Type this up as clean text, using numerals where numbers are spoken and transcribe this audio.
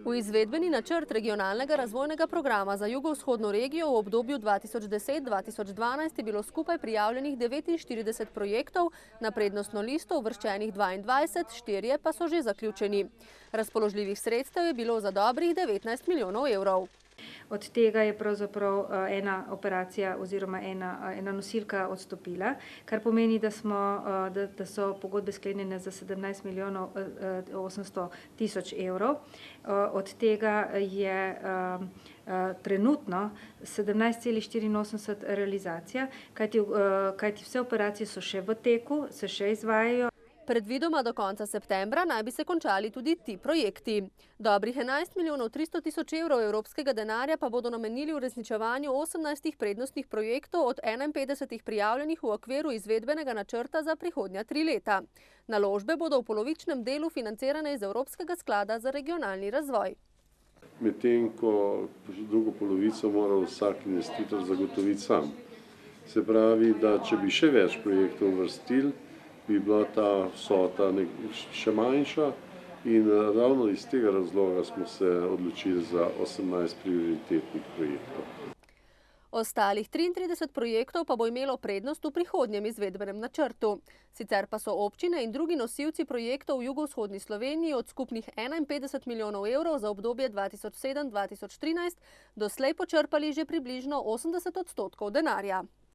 V izvedbeni načrt regionalnega razvojnega programa za jugovzhodno regijo v obdobju 2010-2012 je bilo skupaj prijavljenih 49 projektov, na prednostno listo uvrščenih 22, 4 pa so že zaključeni. Razpoložljivih sredstev je bilo za dobrih 19 milijonov evrov. Od tega je pravzaprav ena operacija oziroma ena nosilka odstopila, kar pomeni, da so pogodbe sklenjene za 17 milijonov 800 tisoč evrov. Od tega je trenutno 17,84 realizacija, kajti vse operacije so še v teku, se še izvajajo. Predvidoma do konca septembra naj bi se končali tudi ti projekti. Dobrih 11 milijonov 300 tisoč evrov evropskega denarja pa bodo namenili uresničevanju 18 prednostnih projektov od 51 prijavljenih v okviru izvedbenega načrta za prihodnja 3 leta. Naložbe bodo v polovičnem delu financirane iz Evropskega sklada za regionalni razvoj. Medtem ko drugo polovico mora vsak investitor zagotoviti sam. Se pravi, da če bi še več projektov uvrstili, bi bila ta vsota še manjša in ravno iz tega razloga smo se odločili za 18 prioritetnih projektov. Ostalih 33 projektov pa bo imelo prednost v prihodnjem izvedbenem načrtu. Sicer pa so občine in drugi nosilci projektov v jugovzhodni Sloveniji od skupnih 51 milijonov evrov za obdobje 2007-2013 doslej počrpali že približno 80% denarja.